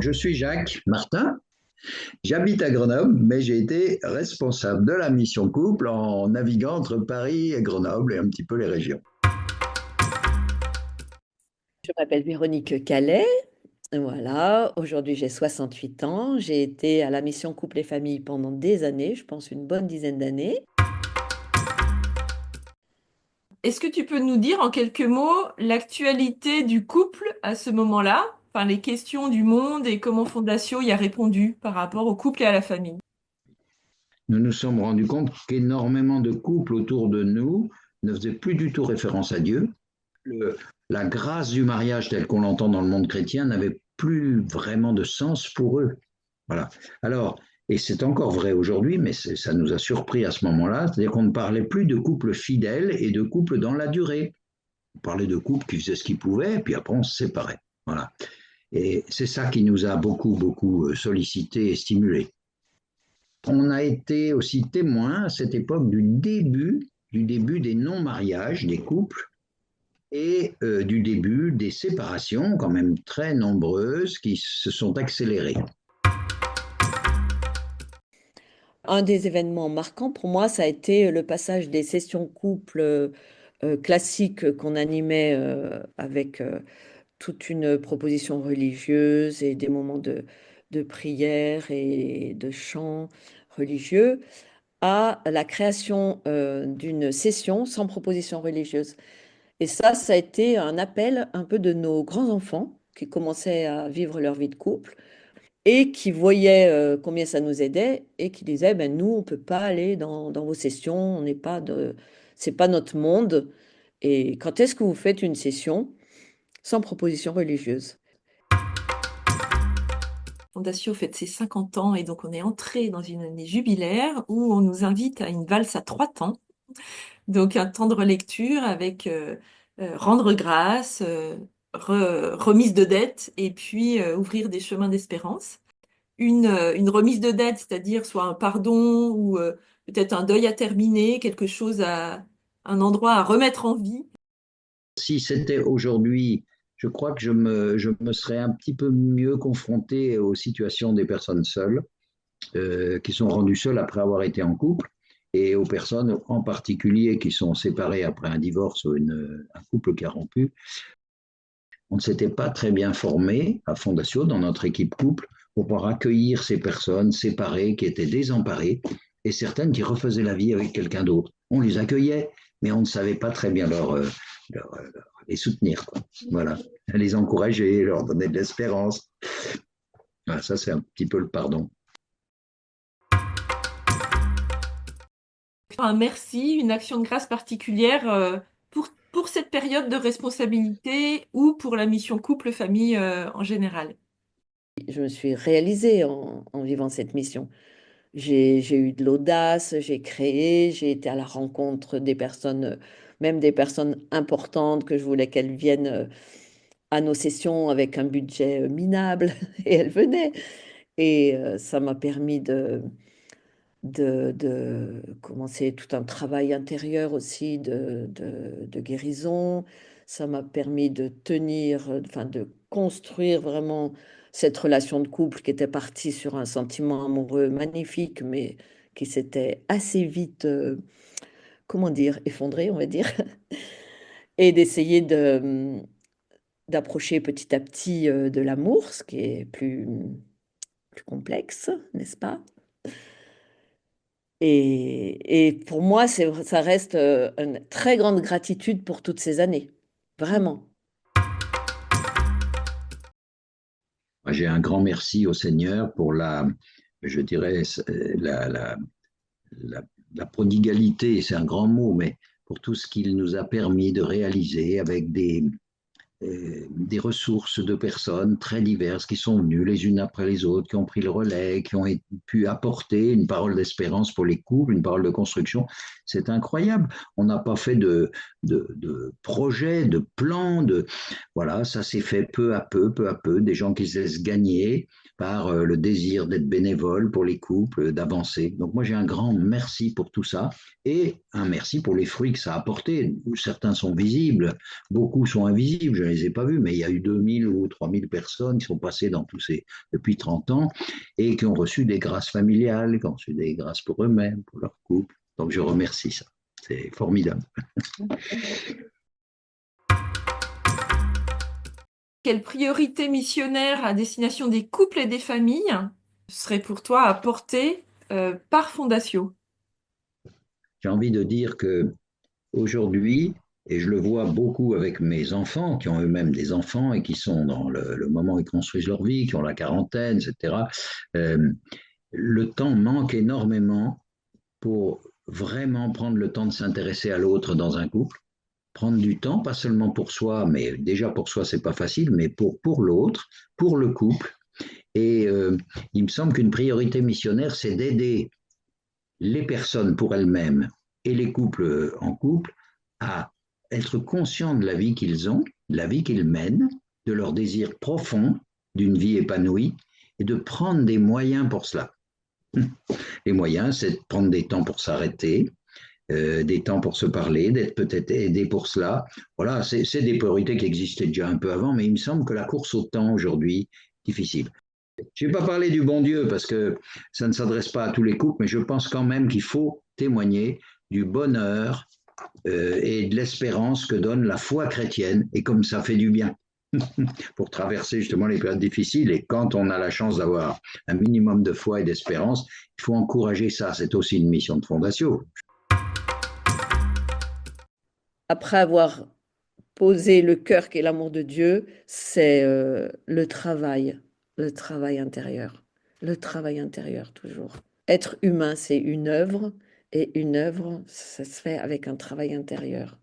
je suis Jacques Martin, j'habite à Grenoble, mais j'ai été responsable de la mission couple en naviguant entre Paris et Grenoble et un petit peu les régions. Je m'appelle Véronique Calais. Voilà, aujourd'hui j'ai 68 ans. J'ai été à la mission Couple et Famille pendant des années, je pense une bonne dizaine d'années. Est-ce que tu peux nous dire en quelques mots l'actualité du couple à ce moment-là, enfin les questions du monde et comment Fondatio y a répondu par rapport au couple et à la famille? Nous nous sommes rendus compte qu'énormément de couples autour de nous ne faisaient plus du tout référence à Dieu. La grâce du mariage tel qu'on l'entend dans le monde chrétien n'avait plus vraiment de sens pour eux. Voilà. Alors, et c'est encore vrai aujourd'hui, mais ça nous a surpris à ce moment-là, c'est-à-dire qu'on ne parlait plus de couples fidèles et de couples dans la durée. On parlait de couples qui faisaient ce qu'ils pouvaient, et puis après on se séparait. Voilà. Et c'est ça qui nous a beaucoup sollicité et stimulé. On a été aussi témoin à cette époque du début des non-mariages des couples et du début des séparations, quand même très nombreuses, qui se sont accélérées. Un des événements marquants pour moi, ça a été le passage des sessions couple classiques qu'on animait avec toute une proposition religieuse et des moments de prière et de chant religieux à la création d'une session sans proposition religieuse. Et ça a été un appel un peu de nos grands-enfants qui commençaient à vivre leur vie de couple et qui voyaient combien ça nous aidait et qui disaient, ben, nous, on ne peut pas aller dans vos sessions, on n'est pas de, c'est pas notre monde. Et quand est-ce que vous faites une session sans proposition religieuse? Fondatio fête ses 50 ans et donc on est entré dans une année jubilaire où on nous invite à une valse à 3 temps. Donc un temps de relecture avec rendre grâce, remise de dette et puis ouvrir des chemins d'espérance. Une remise de dette, c'est-à-dire soit un pardon ou peut-être un deuil à terminer, quelque chose un endroit à remettre en vie. Si c'était aujourd'hui, je crois que je me serais un petit peu mieux confronté aux situations des personnes seules, qui sont rendues seules après avoir été en couple, et aux personnes en particulier qui sont séparées après un divorce ou un couple qui a rompu. On ne s'était pas très bien formé à Fondatio, dans notre équipe couple, pour pouvoir accueillir ces personnes séparées qui étaient désemparées et certaines qui refaisaient la vie avec quelqu'un d'autre. On les accueillait, mais on ne savait pas très bien les soutenir, quoi. Voilà, les encourager, leur donner de l'espérance. Voilà, ça, c'est un petit peu le pardon. Un merci, une action de grâce particulière pour cette période de responsabilité ou pour la mission couple-famille en général. Je me suis réalisée en vivant cette mission. J'ai eu de l'audace, j'ai créé, j'ai été à la rencontre des personnes, même des personnes importantes que je voulais qu'elles viennent à nos sessions avec un budget minable et elles venaient. Et ça m'a permis de commencer tout un travail intérieur aussi de guérison. Ça m'a permis de tenir, enfin de construire vraiment cette relation de couple qui était partie sur un sentiment amoureux magnifique, mais qui s'était assez vite, comment dire, effondré, on va dire, et d'essayer d'approcher petit à petit de l'amour, ce qui est plus complexe, n'est-ce pas? Et pour moi, ça reste une très grande gratitude pour toutes ces années. Vraiment. J'ai un grand merci au Seigneur pour je dirais, la, la, la, la prodigalité, c'est un grand mot, mais pour tout ce qu'il nous a permis de réaliser avec des ressources de personnes très diverses qui sont venues les unes après les autres, qui ont pris le relais, qui ont pu apporter une parole d'espérance pour les couples, une parole de construction. C'est incroyable. On n'a pas fait de projet, de plan, voilà, ça s'est fait peu à peu, des gens qui se laissent gagner par le désir d'être bénévole pour les couples, d'avancer. Donc moi j'ai un grand merci pour tout ça et un merci pour les fruits que ça a apporté. Certains sont visibles, beaucoup sont invisibles, je ne les ai pas vus, mais il y a eu 2000 ou 3000 personnes qui sont passées dans tous ces, depuis 30 ans et qui ont reçu des grâces familiales, qui ont reçu des grâces pour eux-mêmes, pour leur couple. Donc je remercie ça. C'est formidable. Quelle priorité missionnaire à destination des couples et des familles serait pour toi à porter par Fondatio? J'ai envie de dire que aujourd'hui, et je le vois beaucoup avec mes enfants, qui ont eux-mêmes des enfants et qui sont dans le moment où ils construisent leur vie, qui ont la quarantaine, etc., le temps manque énormément pour vraiment prendre le temps de s'intéresser à l'autre dans un couple, prendre du temps, pas seulement pour soi, mais déjà pour soi, c'est pas facile, mais pour l'autre, pour le couple. Et il me semble qu'une priorité missionnaire, c'est d'aider les personnes pour elles-mêmes et les couples en couple à être conscients de la vie qu'ils ont, de la vie qu'ils mènent, de leur désir profond d'une vie épanouie et de prendre des moyens pour cela. Les moyens, c'est de prendre des temps pour s'arrêter, des temps pour se parler, d'être peut-être aidé pour cela. Voilà, c'est des priorités qui existaient déjà un peu avant, mais il me semble que la course au temps aujourd'hui, difficile. Je ne vais pas parler du bon Dieu parce que ça ne s'adresse pas à tous les couples, mais je pense quand même qu'il faut témoigner du bonheur et de l'espérance que donne la foi chrétienne et comme ça fait du bien pour traverser justement les périodes difficiles. Et quand on a la chance d'avoir un minimum de foi et d'espérance, il faut encourager ça. C'est aussi une mission de Fondatio. Après avoir posé le cœur qu'est l'amour de Dieu, c'est le travail intérieur. Le travail intérieur, toujours. Être humain, c'est une œuvre, et une œuvre, ça se fait avec un travail intérieur.